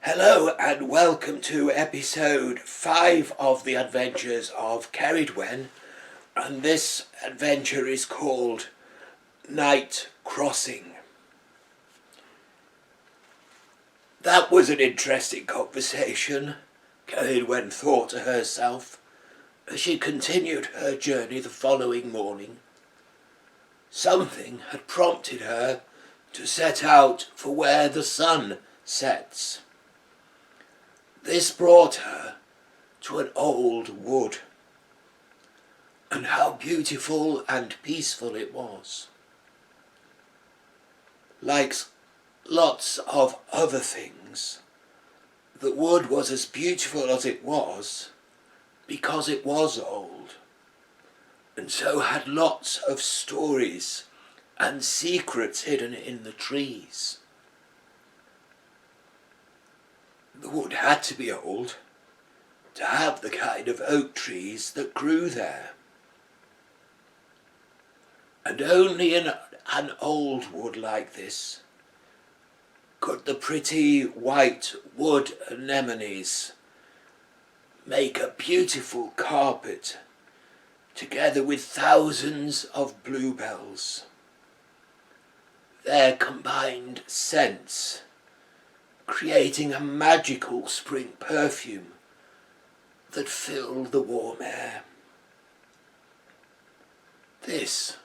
Hello and welcome to episode 5 of the adventures of Ceridwen, and this adventure is called Night Crossing. That was an interesting conversation, Ceridwen thought to herself as she continued her journey the following morning. Something had prompted her to set out for where the sun sets. This brought her to an old wood, and how beautiful and peaceful it was. Like lots of other things, the wood was as beautiful as it was because it was old, and so had lots of stories and secrets hidden in the trees. The wood had to be old to have the kind of oak trees that grew there. And only in an old wood like this could the pretty white wood anemones make a beautiful carpet together with thousands of bluebells. Their combined scents creating a magical spring perfume that filled the warm air. This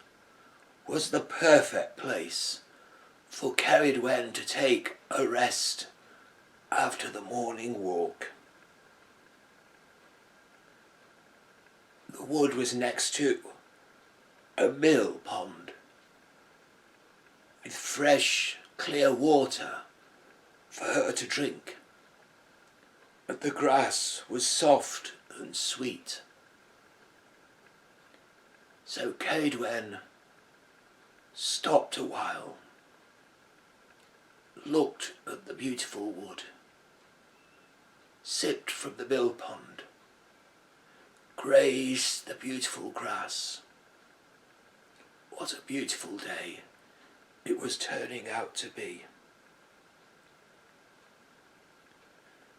was the perfect place for Ceridwen to take a rest after the morning walk. The wood was next to a mill pond with fresh, clear water for her to drink, and the grass was soft and sweet. So Ceridwen stopped a while, looked at the beautiful wood, sipped from the mill pond, grazed the beautiful grass. What a beautiful day it was turning out to be.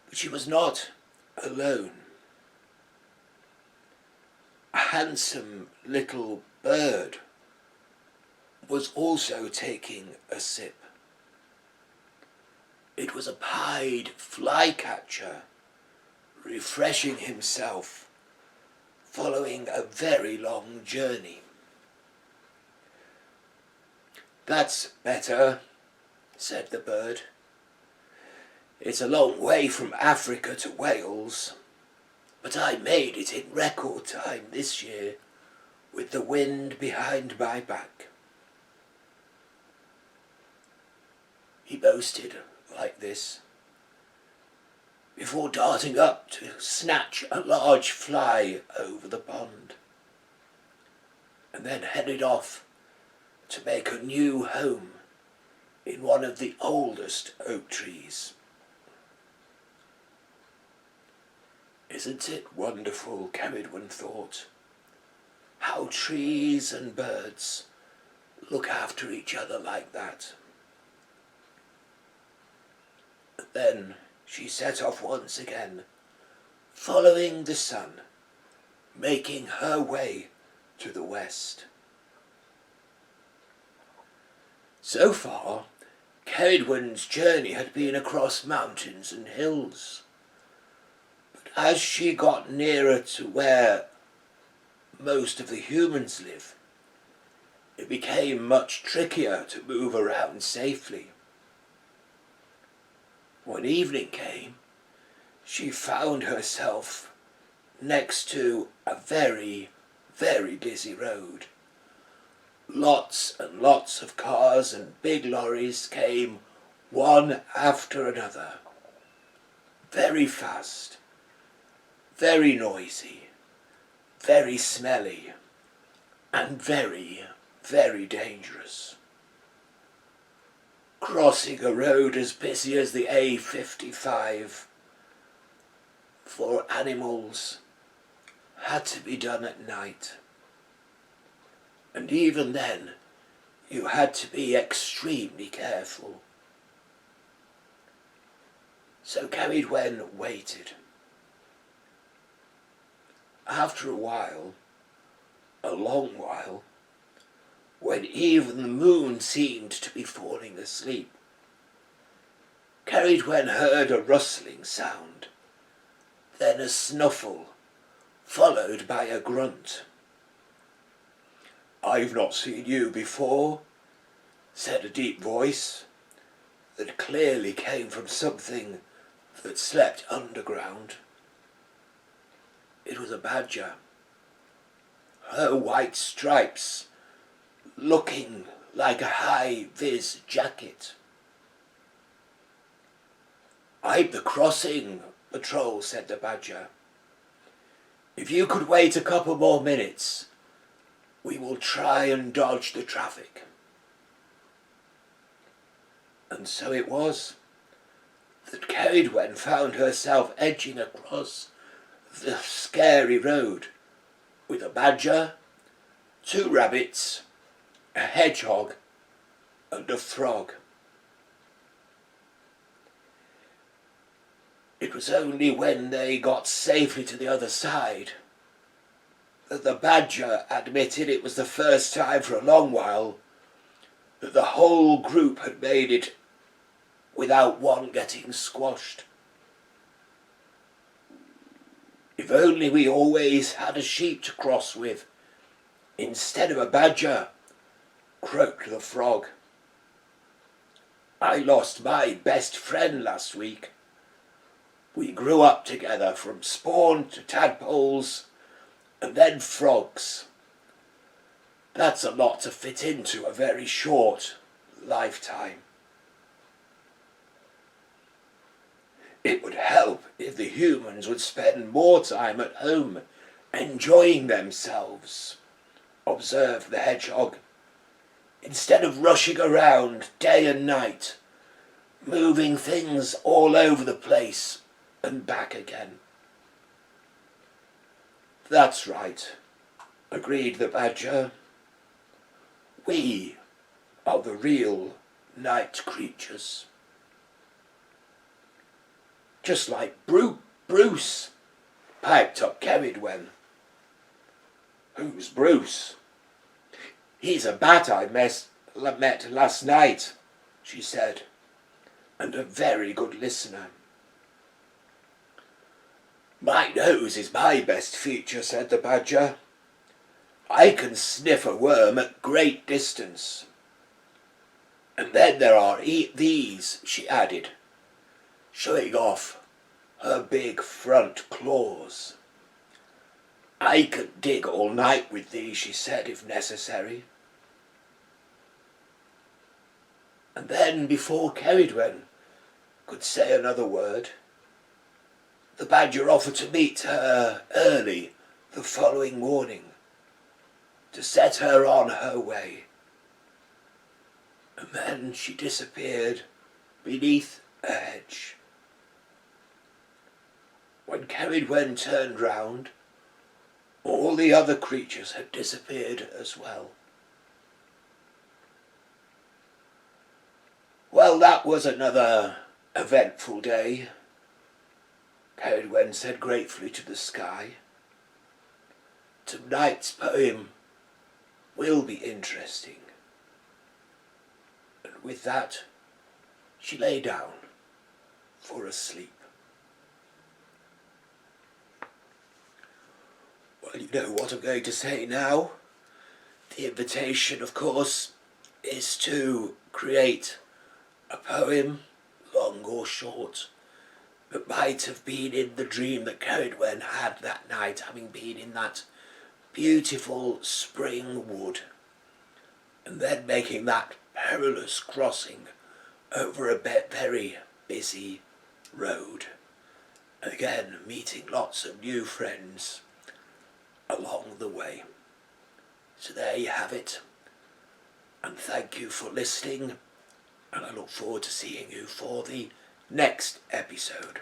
But she was not alone. A handsome little bird was also taking a sip. It was a pied flycatcher, refreshing himself following a very long journey. "That's better," said the bird. "It's a long way from Africa to Wales, but I made it in record time this year with the wind behind my back." He boasted like this, before darting up to snatch a large fly over the pond, and then headed off to make a new home in one of the oldest oak trees. "Isn't it wonderful," Ceridwen thought, "how trees and birds look after each other like that?" Then she set off once again, following the sun, making her way to the west. So far, Ceridwen's journey had been across mountains and hills. As she got nearer to where most of the humans live, it became much trickier to move around safely. When evening came, she found herself next to a very, very busy road. Lots and lots of cars and big lorries came one after another, very fast, very noisy, very smelly, and very, very dangerous. Crossing a road as busy as the A55 for animals had to be done at night. And even then, you had to be extremely careful. So Ceridwen waited. After a while, a long while, when even the moon seemed to be falling asleep, Ceridwen heard a rustling sound, then a snuffle, followed by a grunt. "I've not seen you before," said a deep voice that clearly came from something that slept underground. It was a badger, her white stripes looking like a high-vis jacket. "I'm the crossing," the troll said to Badger. "If you could wait a couple more minutes, we will try and dodge the traffic." And so it was that Ceridwen found herself edging across the scary road with a badger, 2 rabbits, a hedgehog, and a frog. It was only when they got safely to the other side that the badger admitted it was the first time for a long while that the whole group had made it without one getting squashed. "If only we always had a sheep to cross with, instead of a badger," croaked the frog. "I lost my best friend last week. We grew up together from spawn to tadpoles and then frogs. That's a lot to fit into a very short lifetime. It would help if the humans would spend more time at home enjoying themselves," observed the hedgehog, "instead of rushing around day and night, moving things all over the place and back again." "That's right," agreed the badger. "We are the real night creatures." "Just like Bruce," piped up Ceridwen. "Who's Bruce?" "He's a bat I met last night," she said, "and a very good listener." "My nose is my best feature," said the badger. "I can sniff a worm at great distance. And then there are these," she added, showing off her big front claws. "I can dig all night with these," she said, "if necessary." And then, before Ceridwen could say another word, the badger offered to meet her early the following morning to set her on her way. And then she disappeared beneath a hedge. When Ceridwen turned round, all the other creatures had disappeared as well. "Well, that was another eventful day," Ceridwen said gratefully to the sky. "Tonight's poem will be interesting." And with that, she lay down for a sleep. Well, you know what I'm going to say now. The invitation, of course, is to create a poem, long or short, that might have been in the dream that Ceridwen had that night, having been in that beautiful spring wood, and then making that perilous crossing over a very busy road. Again, meeting lots of new friends along the way. So there you have it, and thank you for listening, and I look forward to seeing you for the next episode.